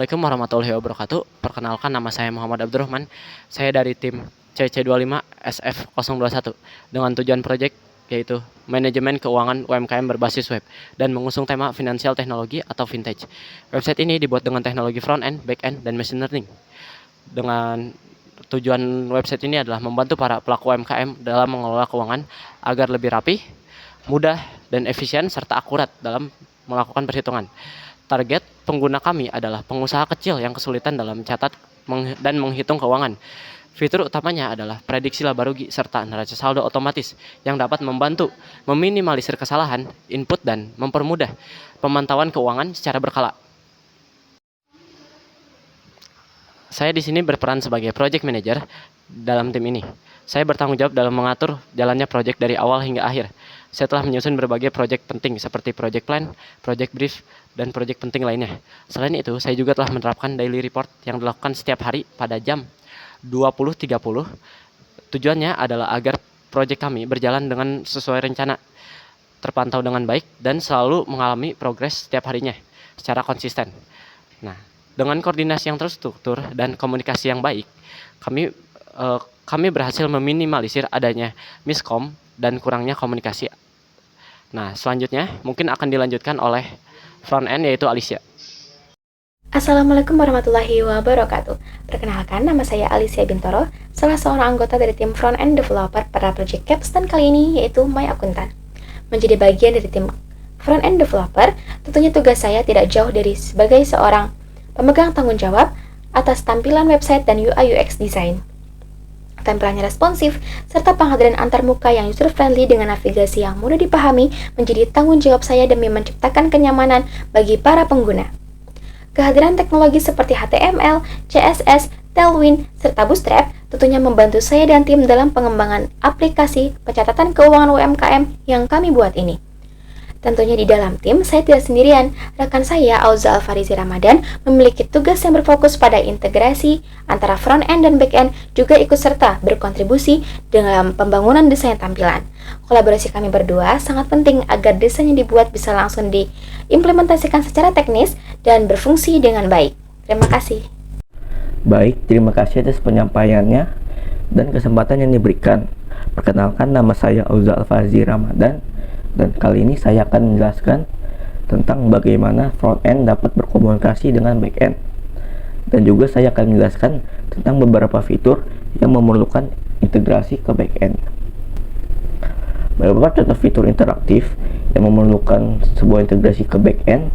Assalamualaikum warahmatullahi wabarakatuh. Perkenalkan, nama saya Muhammad Abdurrahman. Saya dari tim CC25 SF021 dengan tujuan proyek yaitu manajemen keuangan UMKM berbasis web dan mengusung tema finansial teknologi atau vintage. Website ini dibuat dengan teknologi front end, back end, dan machine learning. Dengan tujuan website ini adalah membantu para pelaku UMKM dalam mengelola keuangan agar lebih rapi, mudah, dan efisien serta akurat dalam melakukan perhitungan. Target pengguna kami adalah pengusaha kecil yang kesulitan dalam mencatat dan menghitung keuangan. Fitur utamanya adalah prediksi laba rugi serta neraca saldo otomatis yang dapat membantu meminimalisir kesalahan input dan mempermudah pemantauan keuangan secara berkala. Saya di sini berperan sebagai project manager dalam tim ini. Saya bertanggung jawab dalam mengatur jalannya proyek dari awal hingga akhir. Saya telah menyusun berbagai proyek penting seperti project plan, project brief, dan proyek penting lainnya. Selain itu, saya juga telah menerapkan daily report yang dilakukan setiap hari pada jam 20.30. Tujuannya adalah agar proyek kami berjalan dengan sesuai rencana, terpantau dengan baik, dan selalu mengalami progres setiap harinya secara konsisten. Nah, dengan koordinasi yang terstruktur dan komunikasi yang baik, kami berhasil meminimalisir adanya miskom dan kurangnya komunikasi. Nah, selanjutnya mungkin akan dilanjutkan oleh front end yaitu Alicia. Assalamualaikum warahmatullahi wabarakatuh. Perkenalkan, nama saya Alicia Bintoro, salah seorang anggota dari tim front end developer pada project Capstone kali ini yaitu My Akuntan. Menjadi bagian dari tim front end developer, tentunya tugas saya tidak jauh dari sebagai seorang pemegang tanggung jawab atas tampilan website dan UI UX design. Tampilannya responsif, serta penghadiran antarmuka yang user-friendly dengan navigasi yang mudah dipahami menjadi tanggung jawab saya demi menciptakan kenyamanan bagi para pengguna. Kehadiran teknologi seperti HTML, CSS, Tailwind, serta Bootstrap tentunya membantu saya dan tim dalam pengembangan aplikasi pencatatan keuangan UMKM yang kami buat ini. Tentunya di dalam tim, saya tidak sendirian. Rekan saya, Auza Alfarizi Ramadan, memiliki tugas yang berfokus pada integrasi antara front end dan back end, juga ikut serta berkontribusi dalam pembangunan desain tampilan. Kolaborasi kami berdua sangat penting agar desain yang dibuat bisa langsung diimplementasikan secara teknis dan berfungsi dengan baik. Terima kasih. Baik, terima kasih atas penyampaiannya dan kesempatan yang diberikan. Perkenalkan, nama saya Auza Alfarizi Ramadan. Dan kali ini saya akan menjelaskan tentang bagaimana front end dapat berkomunikasi dengan back end. Dan juga saya akan menjelaskan tentang beberapa fitur yang memerlukan integrasi ke back end. Beberapa contoh fitur interaktif yang memerlukan sebuah integrasi ke back end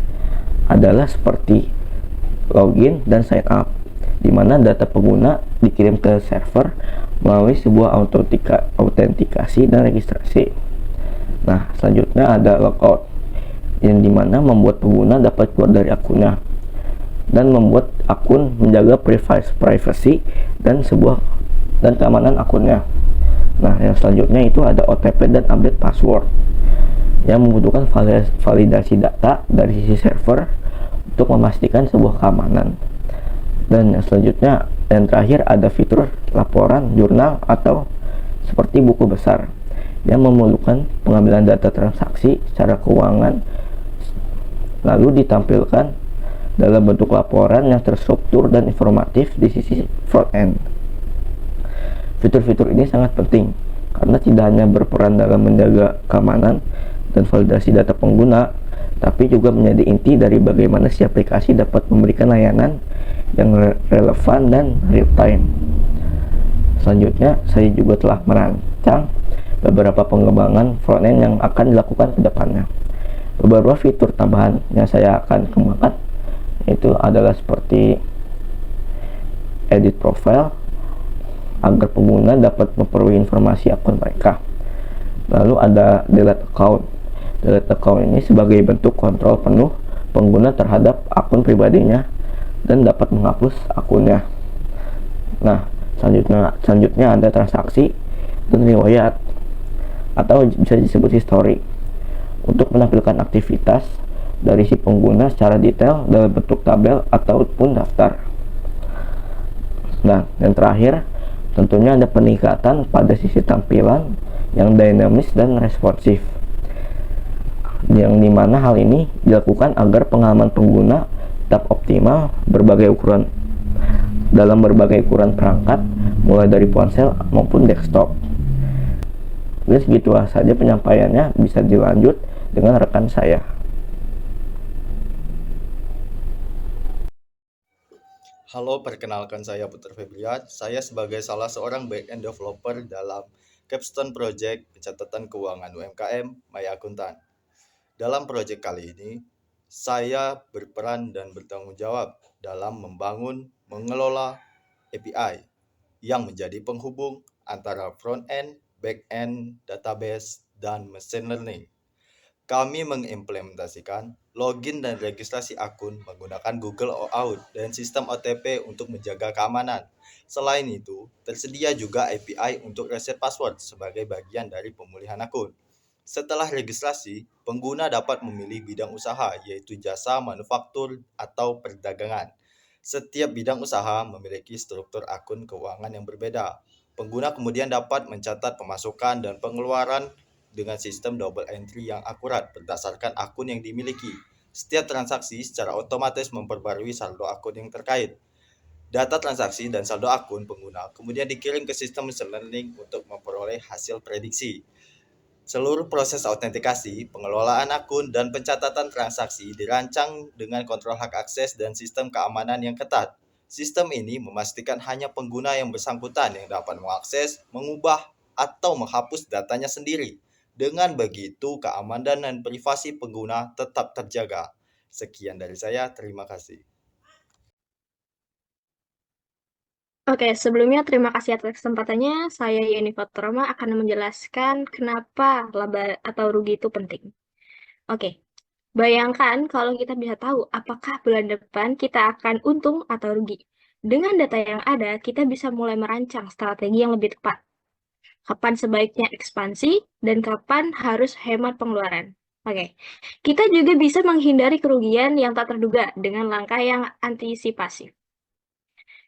adalah seperti login dan sign up, di mana data pengguna dikirim ke server melalui sebuah autentikasi dan registrasi. Nah, selanjutnya ada logout, yang dimana membuat pengguna dapat keluar dari akunnya dan membuat akun menjaga privacy dan keamanan akunnya. Nah, yang selanjutnya itu ada OTP dan update password, yang membutuhkan validasi data dari sisi server untuk memastikan sebuah keamanan. Dan yang selanjutnya, yang terakhir ada fitur laporan jurnal atau seperti buku besar, yang memerlukan pengambilan data transaksi secara keuangan lalu ditampilkan dalam bentuk laporan yang terstruktur dan informatif di sisi front end. Fitur-fitur ini sangat penting karena tidak hanya berperan dalam menjaga keamanan dan validasi data pengguna, tapi juga menjadi inti dari bagaimana si aplikasi dapat memberikan layanan yang relevan dan real time. Selanjutnya, saya juga telah merancang beberapa pengembangan frontend yang akan dilakukan ke depannya. Beberapa fitur tambahan yang saya akan kembangkan itu adalah seperti edit profile agar pengguna dapat memperoleh informasi akun mereka. Lalu ada delete account. Delete account ini sebagai bentuk kontrol penuh pengguna terhadap akun pribadinya dan dapat menghapus akunnya. Nah, selanjutnya ada transaksi dan riwayat, atau bisa disebut history, untuk menampilkan aktivitas dari si pengguna secara detail dalam bentuk tabel ataupun daftar. Nah, yang terakhir tentunya ada peningkatan pada sisi tampilan yang dinamis dan responsif, yang dimana hal ini dilakukan agar pengalaman pengguna tetap optimal dalam berbagai ukuran perangkat, mulai dari ponsel maupun desktop. Dan segitu saja penyampaiannya, bisa dilanjut dengan rekan saya. Halo, perkenalkan saya Putra Febrian. Saya sebagai salah seorang back-end developer dalam Capstone Project Pencatatan Keuangan UMKM Maya Akuntan. Dalam proyek kali ini, saya berperan dan bertanggung jawab dalam membangun, mengelola API yang menjadi penghubung antara front-end, back-end, database, dan machine learning. Kami mengimplementasikan login dan registrasi akun menggunakan Google Auth dan sistem OTP untuk menjaga keamanan. Selain itu, tersedia juga API untuk reset password sebagai bagian dari pemulihan akun. Setelah registrasi, pengguna dapat memilih bidang usaha, yaitu jasa, manufaktur, atau perdagangan. Setiap bidang usaha memiliki struktur akun keuangan yang berbeda. Pengguna kemudian dapat mencatat pemasukan dan pengeluaran dengan sistem double entry yang akurat berdasarkan akun yang dimiliki. Setiap transaksi secara otomatis memperbarui saldo akun yang terkait. Data transaksi dan saldo akun pengguna kemudian dikirim ke sistem machine learning untuk memperoleh hasil prediksi. Seluruh proses autentikasi, pengelolaan akun, dan pencatatan transaksi dirancang dengan kontrol hak akses dan sistem keamanan yang ketat. Sistem ini memastikan hanya pengguna yang bersangkutan yang dapat mengakses, mengubah, atau menghapus datanya sendiri. Dengan begitu, keamanan dan privasi pengguna tetap terjaga. Sekian dari saya, terima kasih. Oke, sebelumnya terima kasih atas kesempatannya. Saya Yeni Faturama akan menjelaskan kenapa laba atau rugi itu penting. Oke, bayangkan kalau kita bisa tahu apakah bulan depan kita akan untung atau rugi. Dengan data yang ada, kita bisa mulai merancang strategi yang lebih tepat. Kapan sebaiknya ekspansi dan kapan harus hemat pengeluaran. Oke, kita juga bisa menghindari kerugian yang tak terduga dengan langkah yang antisipasi.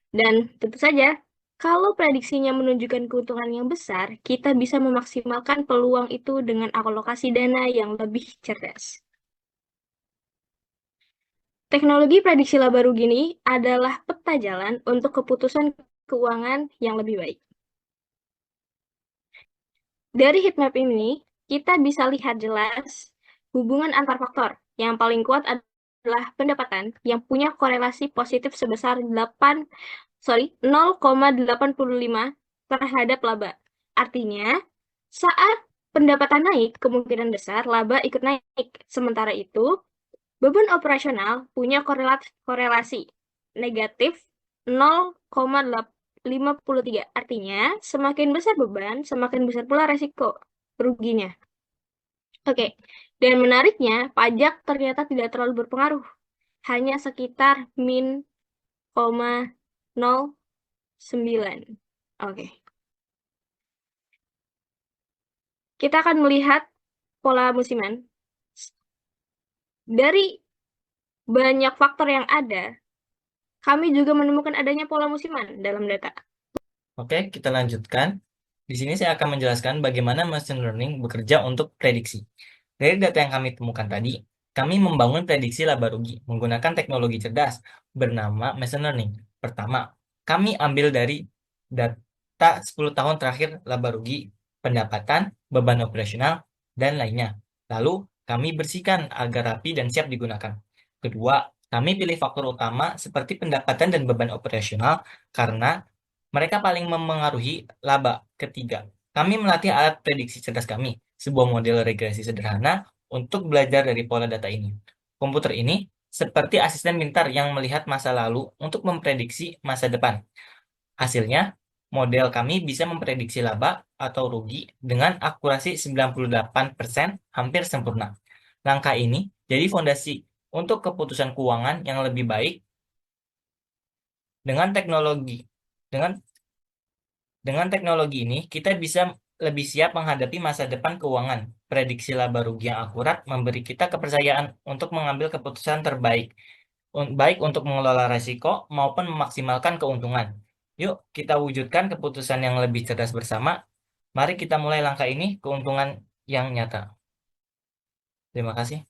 Dan tentu saja, kalau prediksinya menunjukkan keuntungan yang besar, kita bisa memaksimalkan peluang itu dengan alokasi dana yang lebih cerdas. Teknologi prediksi laba rugi ini adalah peta jalan untuk keputusan keuangan yang lebih baik. Dari heatmap ini, kita bisa lihat jelas hubungan antar faktor. Yang paling kuat adalah pendapatan yang punya korelasi positif sebesar 0,85 terhadap laba. Artinya, saat pendapatan naik, kemungkinan besar laba ikut naik. Sementara itu, beban operasional punya korelasi negatif 0,53. Artinya, semakin besar beban, semakin besar pula resiko ruginya. Oke, dan menariknya, pajak ternyata tidak terlalu berpengaruh. Hanya sekitar min 0,09. Oke. Kita akan melihat pola musiman. Dari banyak faktor yang ada, kami juga menemukan adanya pola musiman dalam data. Oke, kita lanjutkan. Di sini saya akan menjelaskan bagaimana machine learning bekerja untuk prediksi. Dari data yang kami temukan tadi, kami membangun prediksi laba rugi menggunakan teknologi cerdas bernama machine learning. Pertama, kami ambil dari data 10 tahun terakhir laba rugi, pendapatan, beban operasional, dan lainnya. Lalu, kami bersihkan agar rapi dan siap digunakan. Kedua, kami pilih faktor utama seperti pendapatan dan beban operasional karena mereka paling memengaruhi laba. Ketiga, kami melatih alat prediksi cerdas kami, sebuah model regresi sederhana untuk belajar dari pola data ini. Komputer ini seperti asisten pintar yang melihat masa lalu untuk memprediksi masa depan. Hasilnya, model kami bisa memprediksi laba atau rugi dengan akurasi 98%, hampir sempurna. Langkah ini jadi fondasi untuk keputusan keuangan yang lebih baik dengan teknologi. Dengan teknologi ini, kita bisa lebih siap menghadapi masa depan keuangan. Prediksi laba rugi yang akurat memberi kita kepercayaan untuk mengambil keputusan terbaik, baik untuk mengelola risiko maupun memaksimalkan keuntungan. Yuk, kita wujudkan keputusan yang lebih cerdas bersama. Mari kita mulai langkah ini, keuntungan yang nyata. Terima kasih.